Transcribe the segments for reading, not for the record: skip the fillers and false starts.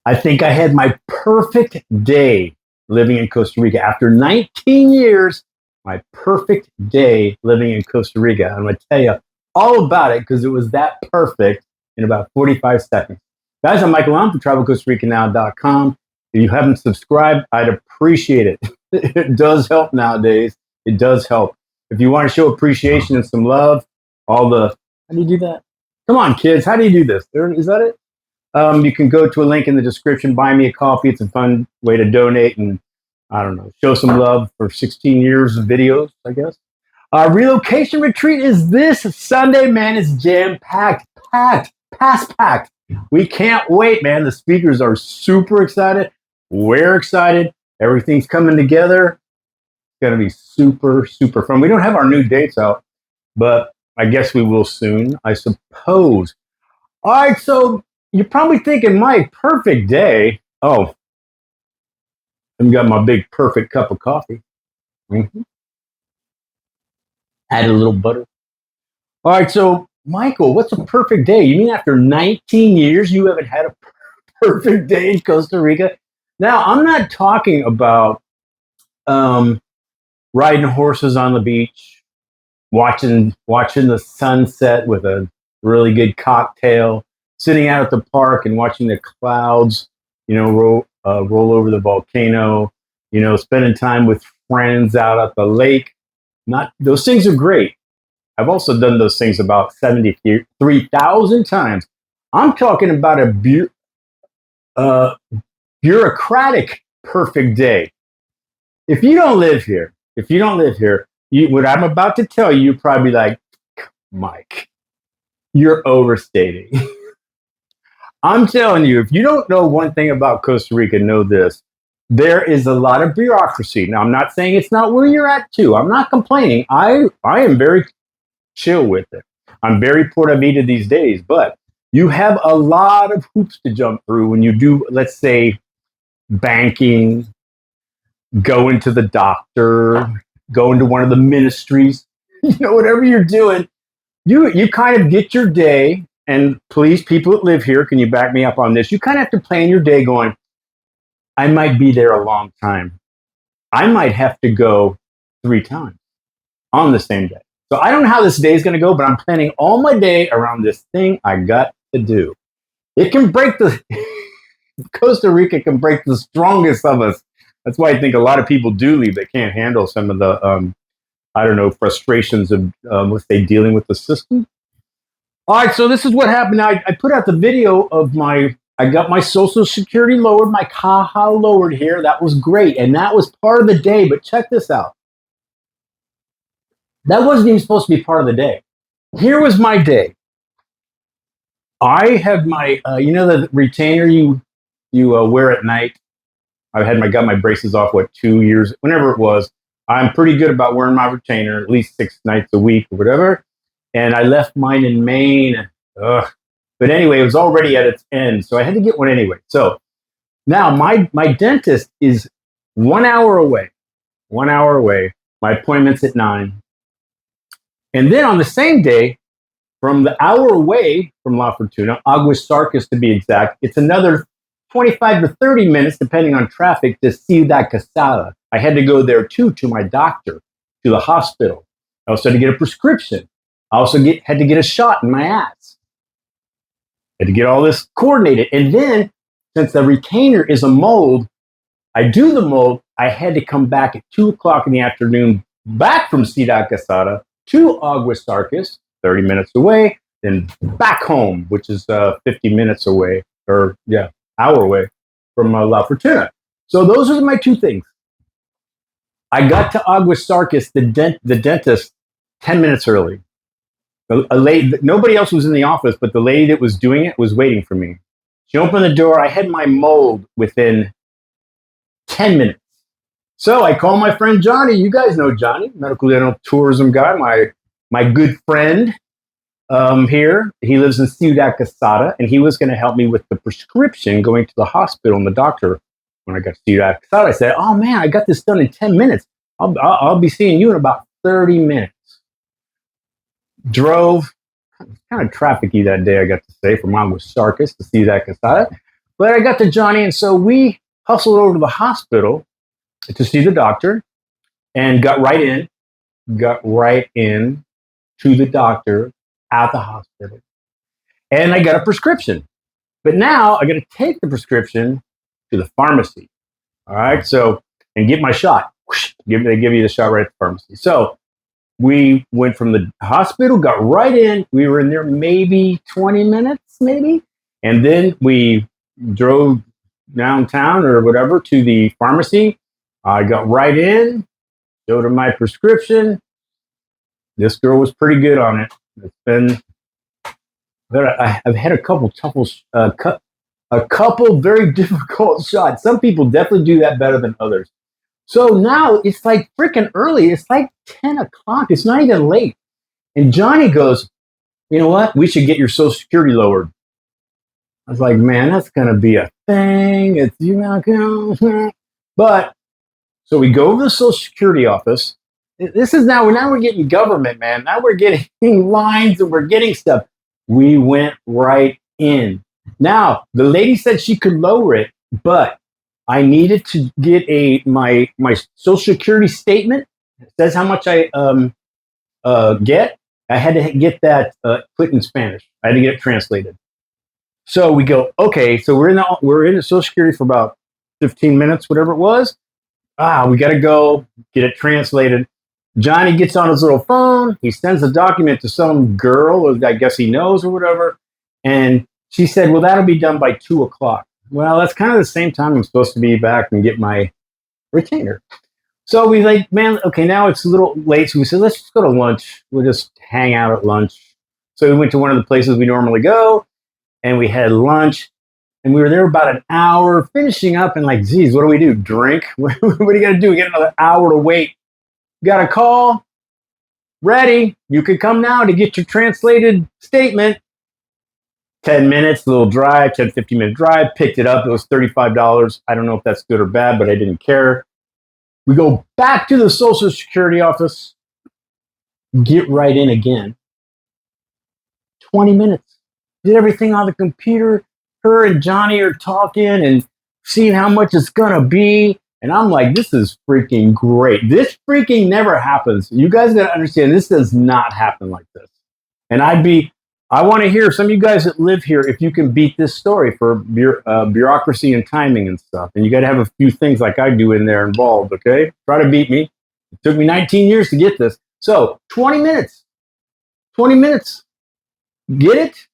I think I had my perfect day living in Costa Rica. After 19 years, my perfect day living in Costa Rica. I'm going to tell you all about it because it was that perfect in about 45 seconds. Guys, I'm Michael Allen from TravelCostaRicaNow.com. If you haven't subscribed, I'd appreciate it. It does help nowadays. It does help. If you want to show appreciation and some love, how do you do that? Come on, kids. How do you do this? Is that it? You can go to a link in the description, buy me a coffee. It's a fun way to donate and, I don't know, show some love for 16 years of videos, I guess. Our relocation retreat is this Sunday, man. It's jam-packed, packed. We can't wait, man. The speakers are super excited. We're excited. Everything's coming together. It's going to be super, super fun. We don't have our new dates out, but I guess we will soon, I suppose. All right, so you're probably thinking, Mike, perfect day. Oh, I've got my big perfect cup of coffee. Add a little butter. All right, so Michael, what's a perfect day? You mean after 19 years you haven't had a perfect day in Costa Rica? Now, I'm not talking about riding horses on the beach, watching the sunset with a really good cocktail, sitting out at the park and watching the clouds, roll over the volcano, spending time with friends out at the lake. Not those things are great. I've also done those things about 73,000 times. I'm talking about a bureaucratic perfect day. If you don't live here, what I'm about to tell you, you're probably like, Mike, you're overstating. I'm telling you, if you don't know one thing about Costa Rica, know this. There is a lot of bureaucracy. Now, I'm not saying it's not where you're at, too. I'm not complaining. I am very chill with it. I'm very Pura Vida these days, but you have a lot of hoops to jump through when you do, let's say, banking, going to the doctor, going to one of the ministries, whatever you're doing, you kind of get your day. And please, people that live here, can you back me up on this? You kind of have to plan your day going, I might be there a long time. I might have to go 3 times on the same day. So I don't know how this day is going to go, but I'm planning all my day around this thing I got to do. It can break Costa Rica can break the strongest of us. That's why I think a lot of people do leave. They can't handle some of the, frustrations of, let's say, dealing with the system. All right, so this is what happened. I put out the video of I got my Social Security lowered, my caja lowered here. That was great, and that was part of the day, but check this out. That wasn't even supposed to be part of the day. Here was my day. I have my, the retainer you wear at night. Got my braces off, 2 years, whenever it was. I'm pretty good about wearing my retainer at least 6 nights a week or whatever. And I left mine in Maine. Ugh. But anyway, it was already at its end, so I had to get one anyway. So now my dentist is 1 hour away. 1 hour away. My appointment's at 9. And then on the same day, from the hour away from La Fortuna, Aguas Sarcas to be exact, it's another 25 to 30 minutes, depending on traffic, to Ciudad Quesada. I had to go there too, to my doctor, to the hospital. I also had to get a prescription. I also had to get a shot in my ass. I had to get all this coordinated. And then, since the retainer is a mold, I do the mold. I had to come back at 2 o'clock in the afternoon, back from Ciudad Quesada to Aguas Sarcas, 30 minutes away, then back home, which is 50 minutes away, hour away from La Fortuna. So those are my 2 things. I got to Aguas Sarcas, the dentist, 10 minutes early. Nobody else was in the office, but the lady that was doing it was waiting for me. She opened the door. I had my mold within 10 minutes. So I called my friend Johnny. You guys know Johnny, medical dental tourism guy, my good friend here. He lives in Ciudad Quesada, and he was going to help me with the prescription going to the hospital and the doctor. When I got to Ciudad Quesada, I said, oh, man, I got this done in 10 minutes. I'll be seeing you in about 30 minutes. Drove, kind of trafficky that day, I got to say, from Aguas Sarcas to Ciudad Quesada. But I got to Johnny, and so we hustled over to the hospital to see the doctor and got right in to the doctor at the hospital. And I got a prescription. But now I got to take the prescription to the pharmacy. All right. So, and get my shot. They give you the shot right at the pharmacy. So we went from the hospital, got right in. We were in there maybe 20 minutes, maybe. And then we drove downtown or whatever to the pharmacy. I got right in, showed her my prescription. This girl was pretty good on it. It's been, I've had a couple very difficult shots. Some people definitely do that better than others. So now it's like freaking early. It's like 10 o'clock. It's not even late. And Johnny goes, you know what? We should get your Social Security lowered. I was like, man, that's going to be a thing. It's, you know, but so we go to the Social Security office. This is now we're getting government, man. Now we're getting lines and we're getting stuff. We went right in. Now, the lady said she could lower it, but I needed to get my Social Security statement. It says how much I get. I had to get that put in Spanish. I had to get it translated. So we go, okay, so we're in the Social Security for about 15 minutes, whatever it was. We got to go get it translated. Johnny gets on his little phone. He sends a document to some girl, or I guess he knows or whatever. And she said, well, that'll be done by 2 o'clock. Well, that's kind of the same time I'm supposed to be back and get my retainer. So we like, man, okay, now it's a little late. So we said, let's just go to lunch. We'll just hang out at lunch. So we went to one of the places we normally go, and we had lunch. And we were there about an hour, finishing up, and like, geez, what do we do? Drink? What do you got to do? We get another hour to wait. Got a call. Ready. You could come now to get your translated statement. 10 minutes, a little drive, 10, 15-minute drive. Picked it up. It was $35. I don't know if that's good or bad, but I didn't care. We go back to the Social Security office. Get right in again. 20 minutes. Did everything on the computer. Her and Johnny are talking and seeing how much it's going to be. And I'm like, this is freaking great. This freaking never happens. You guys got to understand, this does not happen like this. And I want to hear some of you guys that live here, if you can beat this story for bureaucracy and timing and stuff. And you got to have a few things like I do in there involved, okay? Try to beat me. It took me 19 years to get this. So 20 minutes. 20 minutes. Get it?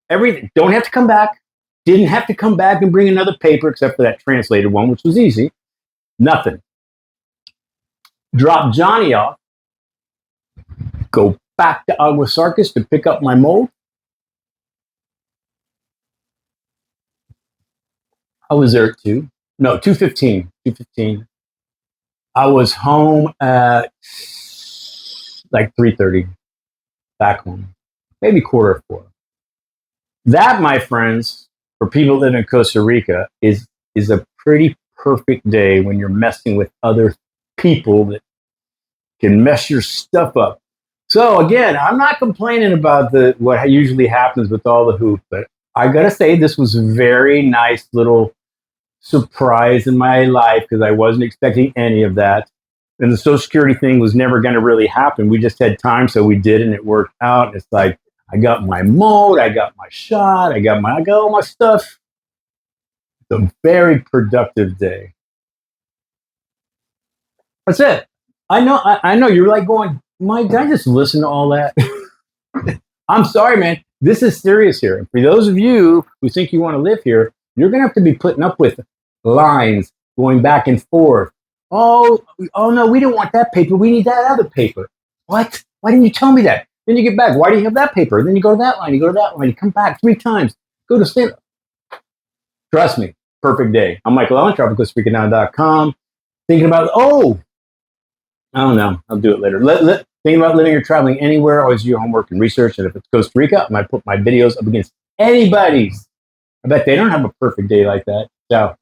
Everything. Don't have to come back. Didn't have to come back and bring another paper except for that translated one, which was easy. Nothing. Drop Johnny off. Go back to Aguasarcas to pick up my mold. I was there at 2:15. 2:15. I was home at like 3:30. Back home. Maybe 3:45. That, my friends, for people that live in Costa Rica, is a pretty perfect day when you're messing with other people that can mess your stuff up. So again, I'm not complaining about what usually happens with all the hoop, but I gotta say this was a very nice little surprise in my life because I wasn't expecting any of that. And the Social Security thing was never going to really happen. We just had time, so we did, and it worked out. It's like I got my mold, I got my shot, I got all my stuff. It's a very productive day. That's it. I know. You're like going, Mike, did I just listen to all that? I'm sorry, man. This is serious here. And for those of you who think you want to live here, you're going to have to be putting up with lines going back and forth. Oh no, we don't want that paper. We need that other paper. What? Why didn't you tell me that? Then you get back. Why do you have that paper? Then you go to that line. You go to that line. You come back 3 times. Go to stand. Trust me. Perfect day. I'm Michael Allen, TropicalCostaRicanNow.com. Thinking about, I don't know. I'll do it later. Thinking about living or traveling anywhere, always do your homework and research. And if it's Costa Rica, I might put my videos up against anybody's. I bet they don't have a perfect day like that. So